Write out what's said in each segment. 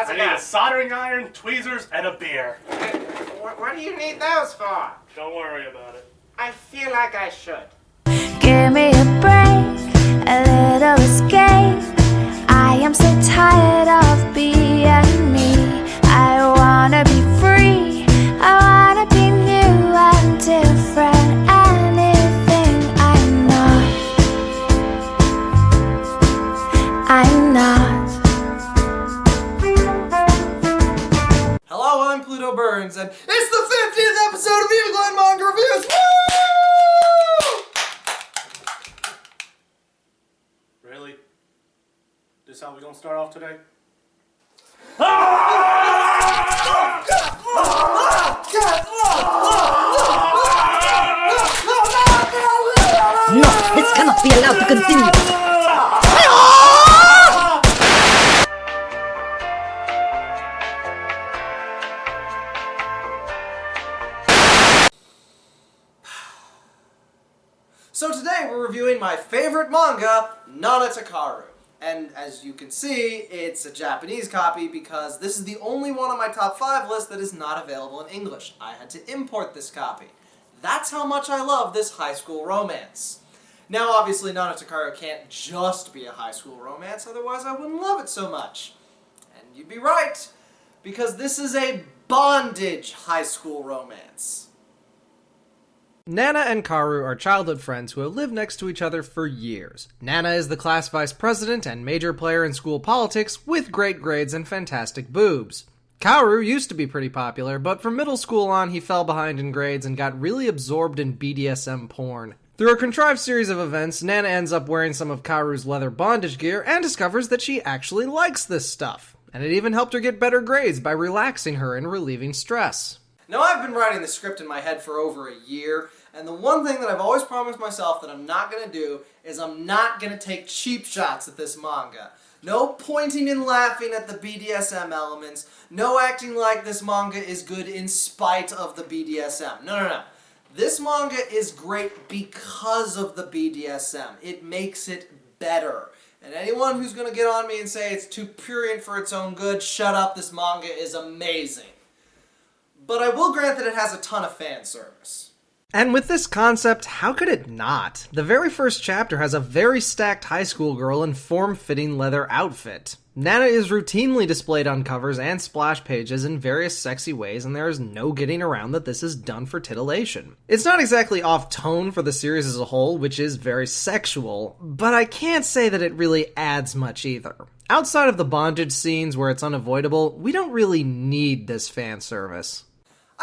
How's it I need going? a soldering iron, tweezers, and a beer. What do you need those for? Don't worry about it. I feel like I should. Give me a break, a little escape. I am so tired of being me. I wanna be free, I wanna be new and different. Anything I'm not. Hello, I'm Plutoburns, and it's the 50th episode of Evil Glen Manga Reviews! Woo! Really? This how we gonna start off today? No, this cannot be allowed to continue. So today we're reviewing my favorite manga, Nanachanscans. And as you can see, it's a Japanese copy because this is the only one on my top 5 list that is not available in English. I had to import this copy. That's how much I love this high school romance. Now obviously Nanachanscans can't just be a high school romance, otherwise I wouldn't love it so much. And you'd be right, because this is a bondage high school romance. Nana and Kaoru are childhood friends who have lived next to each other for years. Nana is the class vice president and major player in school politics with great grades and fantastic boobs. Kaoru used to be pretty popular, but from middle school on he fell behind in grades and got really absorbed in BDSM porn. Through a contrived series of events, Nana ends up wearing some of Kaoru's leather bondage gear and discovers that she actually likes this stuff. And it even helped her get better grades by relaxing her and relieving stress. Now, I've been writing the script in my head for over a year, and the one thing that I've always promised myself that I'm not going to do is I'm not going to take cheap shots at this manga. No pointing and laughing at the BDSM elements, no acting like this manga is good in spite of the BDSM. No. This manga is great because of the BDSM. It makes it better. And anyone who's going to get on me and say it's too prurient for its own good, shut up, this manga is amazing. But I will grant that it has a ton of fan service. And with this concept, how could it not? The very first chapter has a very stacked high school girl in form-fitting leather outfit. Nana is routinely displayed on covers and splash pages in various sexy ways, and there is no getting around that this is done for titillation. It's not exactly off-tone for the series as a whole, which is very sexual, but I can't say that it really adds much either. Outside of the bondage scenes where it's unavoidable, we don't really need this fan service.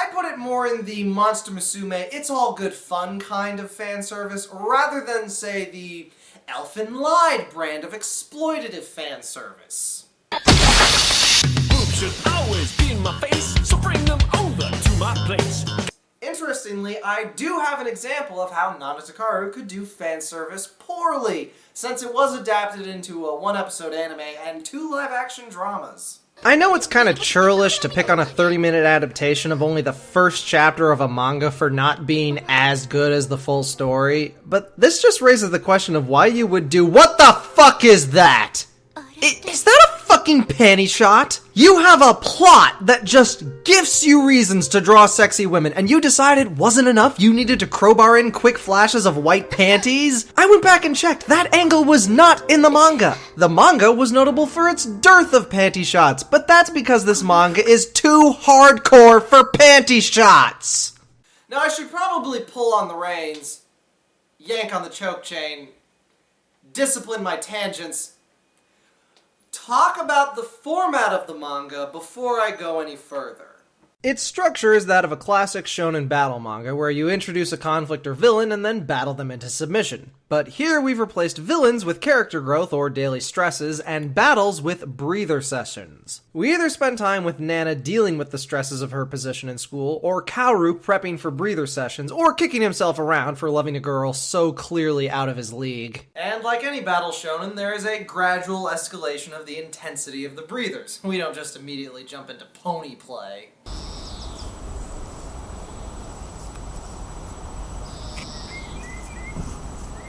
I put it more in the Monster Musume, it's all good fun kind of fan service, rather than, say, the Elfin Lied brand of exploitative fan service. Boobs should always be in my face, so bring them over to my place. Interestingly, I do have an example of how Nanachanscans could do fan service poorly, since it was adapted into a 1-episode anime and 2 live-action dramas. I know it's kind of churlish to pick on a 30-minute adaptation of only the first chapter of a manga for not being as good as the full story, but this just raises the question of why you would do— what the fuck is that? Is that a fucking panty shot? You have a plot that just gives you reasons to draw sexy women, and you decided wasn't enough? You needed to crowbar in quick flashes of white panties? I went back and checked. That angle was not in the manga. The manga was notable for its dearth of panty shots, but that's because this manga is too hardcore for panty shots. Now, I should probably pull on the reins, yank on the choke chain, discipline my tangents, talk about the format of the manga before I go any further. Its structure is that of a classic shonen battle manga where you introduce a conflict or villain and then battle them into submission. But here we've replaced villains with character growth or daily stresses and battles with breather sessions. We either spend time with Nana dealing with the stresses of her position in school, or Kaoru prepping for breather sessions, or kicking himself around for loving a girl so clearly out of his league. And like any battle shonen, there is a gradual escalation of the intensity of the breathers. We don't just immediately jump into pony play.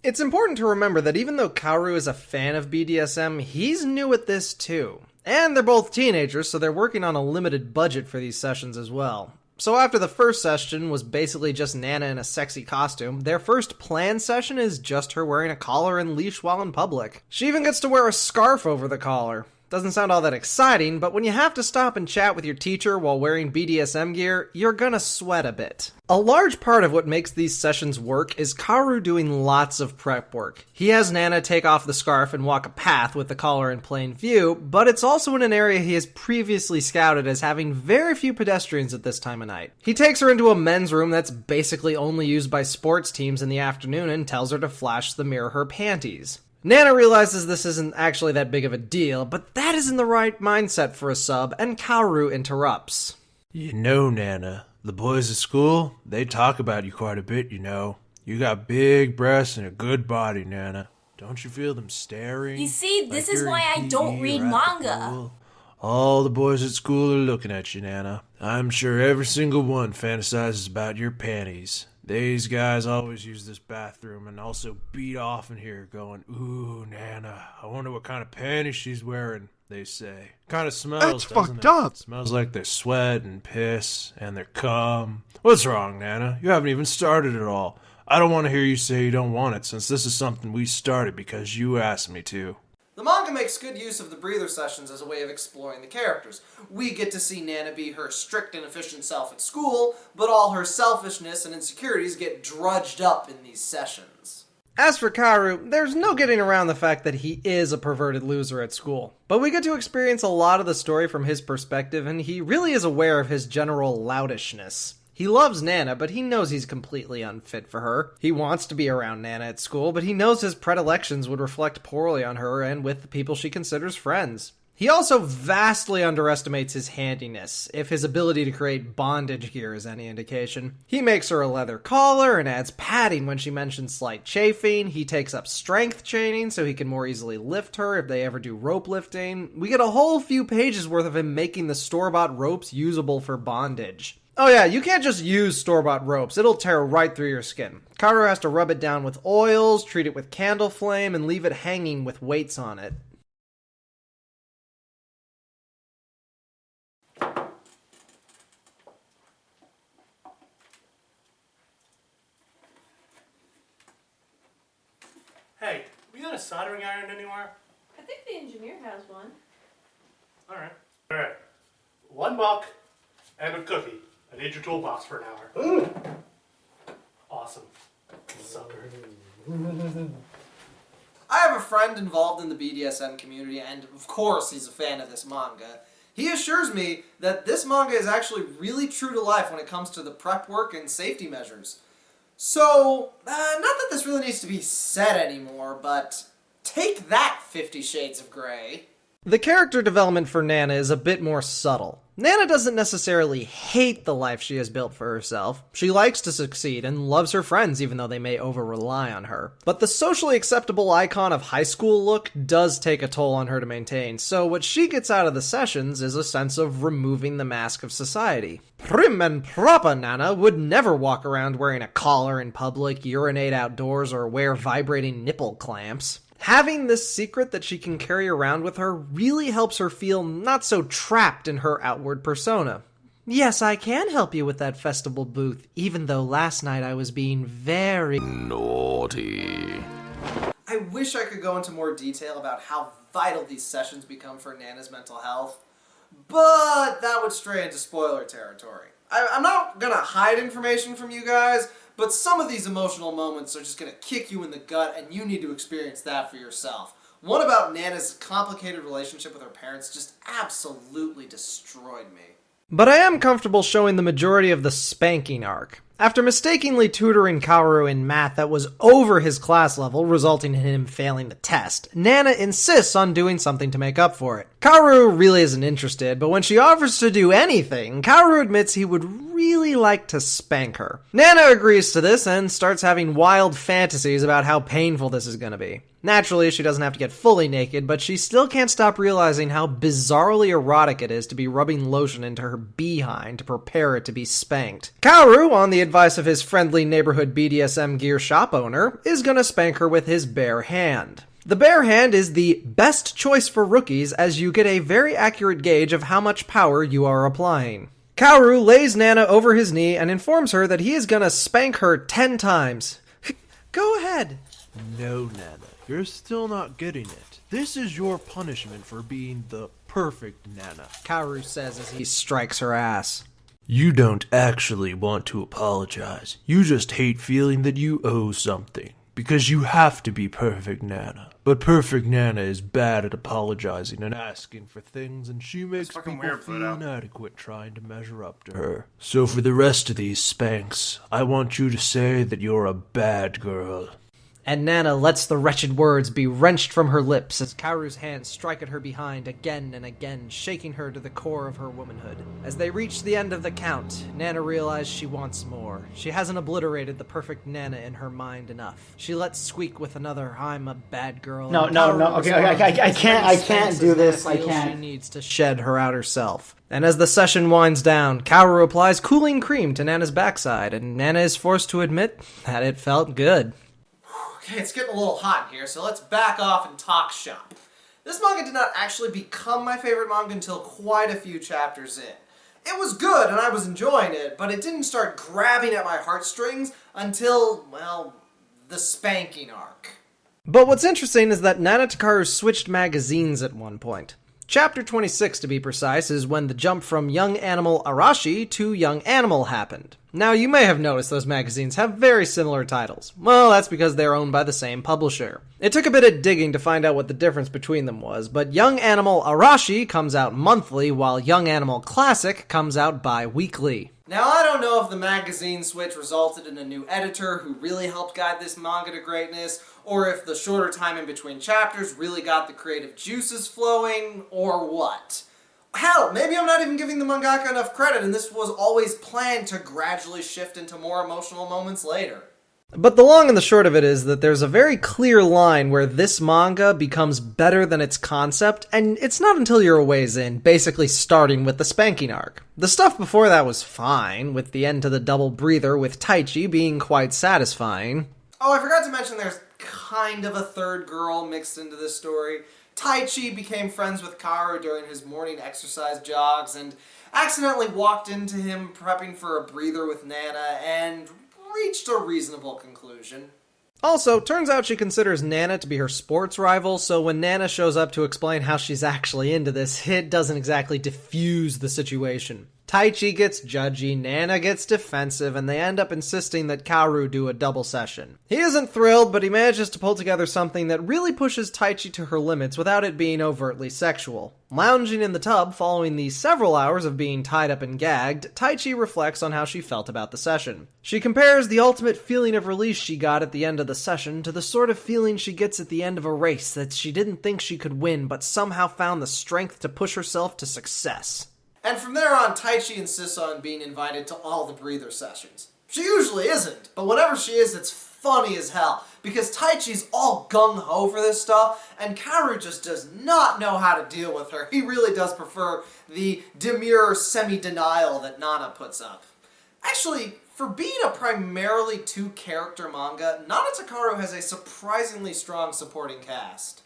It's important to remember that even though Kaoru is a fan of BDSM, he's new at this too. And they're both teenagers, so they're working on a limited budget for these sessions as well. So after the first session was basically just Nana in a sexy costume, their first planned session is just her wearing a collar and leash while in public. She even gets to wear a scarf over the collar. Doesn't sound all that exciting, but when you have to stop and chat with your teacher while wearing BDSM gear, you're gonna sweat a bit. A large part of what makes these sessions work is Kaoru doing lots of prep work. He has Nana take off the scarf and walk a path with the collar in plain view, but it's also in an area he has previously scouted as having very few pedestrians at this time of night. He takes her into a men's room that's basically only used by sports teams in the afternoon and tells her to flash the mirror her panties. Nana realizes this isn't actually that big of a deal, but that isn't the right mindset for a sub, and Kaoru interrupts. You know, Nana, the boys at school, they talk about you quite a bit, you know. You got big breasts and a good body, Nana. Don't you feel them staring? You see, this like is you're why in I don't PE read or at the manga. pool? All the boys at school are looking at you, Nana. I'm sure every single one fantasizes about your panties. These guys always use this bathroom and also beat off in here going, "Ooh, Nana, I wonder what kind of panties she's wearing," they say. Kind of smells, That's doesn't fucked it? up. It smells like their sweat and piss and their cum. What's wrong, Nana? You haven't even started it all. I don't want to hear you say you don't want it, since this is something we started because you asked me to. The manga makes good use of the breather sessions as a way of exploring the characters. We get to see Nana be her strict and efficient self at school, but all her selfishness and insecurities get drudged up in these sessions. As for Kaoru, there's no getting around the fact that he is a perverted loser at school. But we get to experience a lot of the story from his perspective, and he really is aware of his general loudishness. He loves Nana, but he knows he's completely unfit for her. He wants to be around Nana at school, but he knows his predilections would reflect poorly on her and with the people she considers friends. He also vastly underestimates his handiness, if his ability to create bondage gear is any indication. He makes her a leather collar and adds padding when she mentions slight chafing. He takes up strength chaining so he can more easily lift her if they ever do rope lifting. We get a whole few pages worth of him making the store-bought ropes usable for bondage. Oh yeah, you can't just use store-bought ropes. It'll tear right through your skin. Kaoru has to rub it down with oils, treat it with candle flame, and leave it hanging with weights on it. Hey, we got a soldering iron anywhere? I think the engineer has one. Alright. Alright. $1 and a cookie. I need your toolbox for an hour. Awesome. Sucker. I have a friend involved in the BDSM community, and of course he's a fan of this manga. He assures me that this manga is actually really true to life when it comes to the prep work and safety measures. So, not that this really needs to be said anymore, but take that, 50 Shades of Grey. The character development for Nana is a bit more subtle. Nana doesn't necessarily hate the life she has built for herself. She likes to succeed and loves her friends even though they may over-rely on her. But the socially acceptable icon of high school look does take a toll on her to maintain, so what she gets out of the sessions is a sense of removing the mask of society. Prim and proper Nana would never walk around wearing a collar in public, urinate outdoors, or wear vibrating nipple clamps. Having this secret that she can carry around with her really helps her feel not so trapped in her outward persona. Yes, I can help you with that festival booth, even though last night I was being very Naughty. I wish I could go into more detail about how vital these sessions become for Nana's mental health, but that would stray into spoiler territory. I'm not gonna hide information from you guys, but some of these emotional moments are just gonna kick you in the gut, and you need to experience that for yourself. One about Nana's complicated relationship with her parents just absolutely destroyed me. But I am comfortable showing the majority of the Spanking Arc. After mistakenly tutoring Kaoru in math that was over his class level, resulting in him failing the test, Nana insists on doing something to make up for it. Kaoru really isn't interested, but when she offers to do anything, Kaoru admits he would really like to spank her. Nana agrees to this and starts having wild fantasies about how painful this is gonna be. Naturally, she doesn't have to get fully naked, but she still can't stop realizing how bizarrely erotic it is to be rubbing lotion into her behind to prepare it to be spanked. Kaoru, on the advice of his friendly neighborhood BDSM gear shop owner, is gonna spank her with his bare hand. The bare hand is the best choice for rookies as you get a very accurate gauge of how much power you are applying. Kaoru lays Nana over his knee and informs her that he is gonna spank her 10 times. Go ahead. No, Nana, you're still not getting it. This is your punishment for being the perfect Nana, Kaoru says as he strikes her ass. You don't actually want to apologize. You just hate feeling that you owe something. Because you have to be perfect Nana. But perfect Nana is bad at apologizing and asking for things, and she makes people feel inadequate trying to measure up to her. So for the rest of these spanks, I want you to say that you're a bad girl. And Nana lets the wretched words be wrenched from her lips as Kaoru's hands strike at her behind again and again, shaking her to the core of her womanhood. As they reach the end of the count, Nana realizes she wants more. She hasn't obliterated the perfect Nana in her mind enough. She lets squeak with another "I'm a bad girl." No. Okay, I can't do this. I can't. She needs to shed her outer self. And as the session winds down, Kaoru applies cooling cream to Nana's backside, and Nana is forced to admit that it felt good. Okay, it's getting a little hot in here, so let's back off and talk shop. This manga did not actually become my favorite manga until quite a few chapters in. It was good, and I was enjoying it, but it didn't start grabbing at my heartstrings until, well, the Spanking Arc. But what's interesting is that Nanachanscans switched magazines at one point. Chapter 26, to be precise, is when the jump from Young Animal Arashi to Young Animal happened. Now, you may have noticed those magazines have very similar titles. Well, that's because they're owned by the same publisher. It took a bit of digging to find out what the difference between them was, but Young Animal Arashi comes out monthly, while Young Animal Classic comes out bi-weekly. Now, I don't know if the magazine switch resulted in a new editor who really helped guide this manga to greatness, or if the shorter time in between chapters really got the creative juices flowing, or what. Hell, maybe I'm not even giving the mangaka enough credit and this was always planned to gradually shift into more emotional moments later. But the long and the short of it is that there's a very clear line where this manga becomes better than its concept, and it's not until you're a ways in, basically starting with the Spanking Arc. The stuff before that was fine, with the end to the double breather with Taichi being quite satisfying. Oh, I forgot to mention there's kind of a third girl mixed into this story. Taichi became friends with Kaoru during his morning exercise jogs and accidentally walked into him prepping for a breather with Nana and reached a reasonable conclusion. Also, turns out she considers Nana to be her sports rival, so when Nana shows up to explain how she's actually into this, it doesn't exactly diffuse the situation. Taichi gets judgy, Nana gets defensive, and they end up insisting that Kaoru do a double session. He isn't thrilled, but he manages to pull together something that really pushes Taichi to her limits without it being overtly sexual. Lounging in the tub following the several hours of being tied up and gagged, Taichi reflects on how she felt about the session. She compares the ultimate feeling of release she got at the end of the session to the sort of feeling she gets at the end of a race that she didn't think she could win, but somehow found the strength to push herself to success. And from there on, Taichi insists on being invited to all the breather sessions. She usually isn't, but whenever she is, it's funny as hell, because Taichi's all gung-ho for this stuff, and Kaoru just does not know how to deal with her. He really does prefer the demure semi-denial that Nana puts up. Actually, for being a primarily two-character manga, Nanachanscans has a surprisingly strong supporting cast.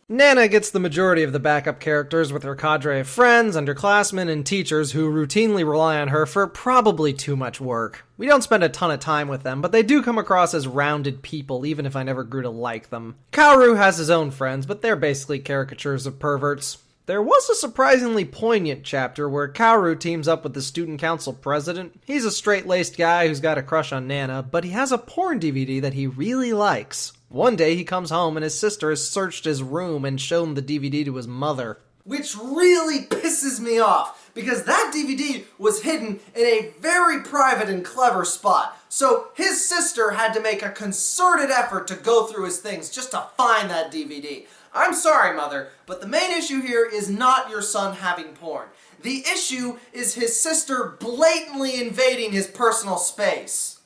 Nana gets the majority of the backup characters with her cadre of friends, underclassmen, and teachers who routinely rely on her for probably too much work. We don't spend a ton of time with them, but they do come across as rounded people, even if I never grew to like them. Kaoru has his own friends, but they're basically caricatures of perverts. There was a surprisingly poignant chapter where Kaoru teams up with the student council president. He's a straight-laced guy who's got a crush on Nana, but he has a porn DVD that he really likes. One day he comes home and his sister has searched his room and shown the DVD to his mother. Which really pisses me off, because that DVD was hidden in a very private and clever spot. So his sister had to make a concerted effort to go through his things just to find that DVD. I'm sorry, Mother, but the main issue here is not your son having porn. The issue is his sister blatantly invading his personal space.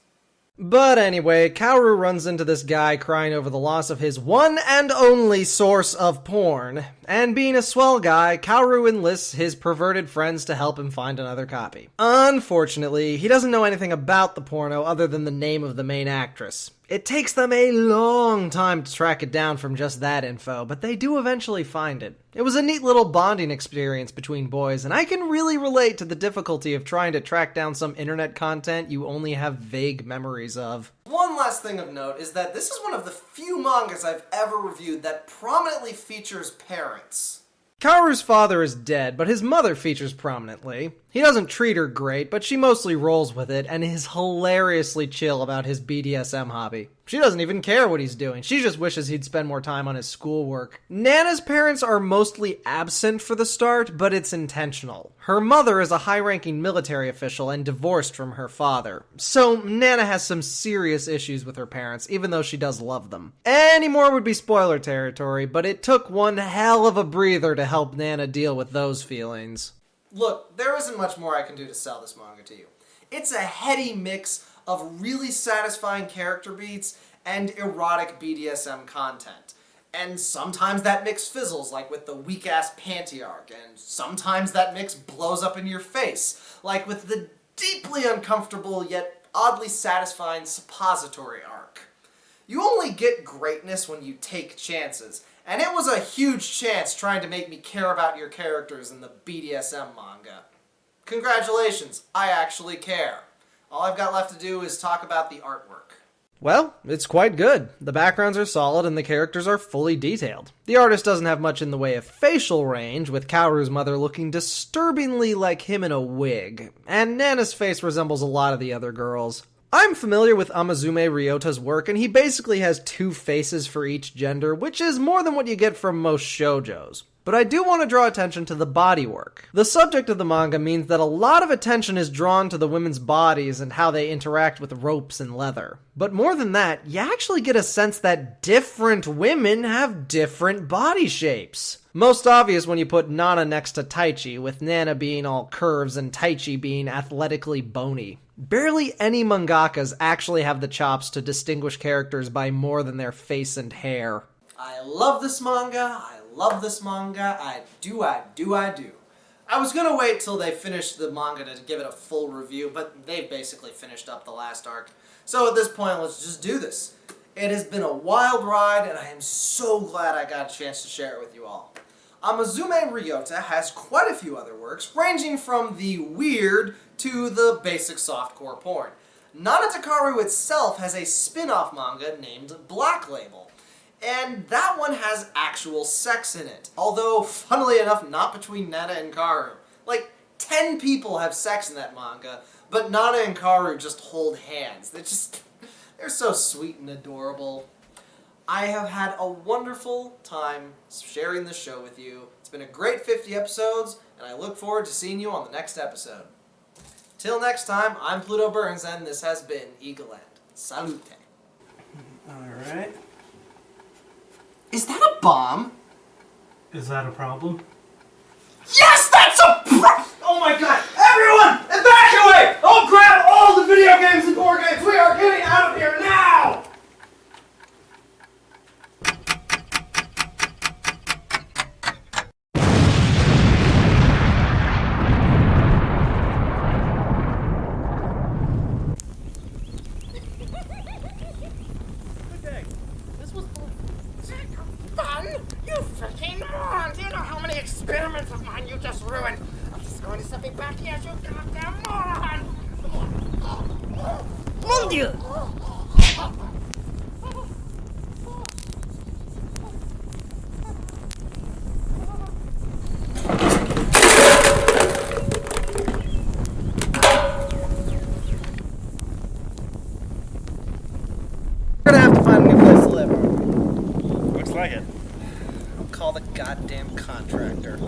But anyway, Kaoru runs into this guy crying over the loss of his one and only source of porn. And being a swell guy, Kaoru enlists his perverted friends to help him find another copy. Unfortunately, he doesn't know anything about the porno other than the name of the main actress. It takes them a long time to track it down from just that info, but they do eventually find it. It was a neat little bonding experience between boys, and I can really relate to the difficulty of trying to track down some internet content you only have vague memories of. One last thing of note is that this is one of the few mangas I've ever reviewed that prominently features parents. Kaoru's father is dead, but his mother features prominently. He doesn't treat her great, but she mostly rolls with it and is hilariously chill about his BDSM hobby. She doesn't even care what he's doing, she just wishes he'd spend more time on his schoolwork. Nana's parents are mostly absent for the start, but it's intentional. Her mother is a high-ranking military official and divorced from her father, so Nana has some serious issues with her parents, even though she does love them. Any more would be spoiler territory, but it took one hell of a breather to help Nana deal with those feelings. Look, there isn't much more I can do to sell this manga to you. It's a heady mix of really satisfying character beats and erotic BDSM content. And sometimes that mix fizzles, like with the weak-ass panty arc, and sometimes that mix blows up in your face, like with the deeply uncomfortable yet oddly satisfying suppository arc. You only get greatness when you take chances, and it was a huge chance trying to make me care about your characters in the BDSM manga. Congratulations, I actually care. All I've got left to do is talk about the artwork. Well, it's quite good. The backgrounds are solid and the characters are fully detailed. The artist doesn't have much in the way of facial range, with Kaoru's mother looking disturbingly like him in a wig, and Nana's face resembles a lot of the other girls. I'm familiar with Amazume Ryota's work, and he basically has two faces for each gender, which is more than what you get from most shoujos. But I do want to draw attention to the bodywork. The subject of the manga means that a lot of attention is drawn to the women's bodies and how they interact with ropes and leather. But more than that, you actually get a sense that different women have different body shapes. Most obvious when you put Nana next to Taichi, with Nana being all curves and Taichi being athletically bony. Barely any mangakas actually have the chops to distinguish characters by more than their face and hair. I love this manga, I love this manga, I do. I was gonna wait till they finished the manga to give it a full review, but they've basically finished up the last arc. So at this point, let's just do this. It has been a wild ride, and I am so glad I got a chance to share it with you all. Amazume Ryota has quite a few other works, ranging from the weird to the basic softcore porn. Nanachanscans itself has a spin-off manga named Black Label, and that one has actual sex in it. Although, funnily enough, not between Nana and Kaoru. Like, 10 people have sex in that manga, but Nana and Kaoru just hold hands. They're so sweet and adorable. I have had a wonderful time sharing this show with you. It's been a great 50 episodes, and I look forward to seeing you on the next episode. Till next time, I'm Plutoburns, and this has been Eagleland. Salute. Alright. Is that a bomb? Is that a problem? Yes, that's a Oh my god! Everyone, evacuate! I'll grab all the video games and board games! We are getting out of here now! You freaking moron! Do you know how many experiments of mine you just ruined? I'm just going to set me back here, you goddamn moron! Mon Dieu! We're gonna have to find a new place to live. Looks like it. I'll call the goddamn contractor.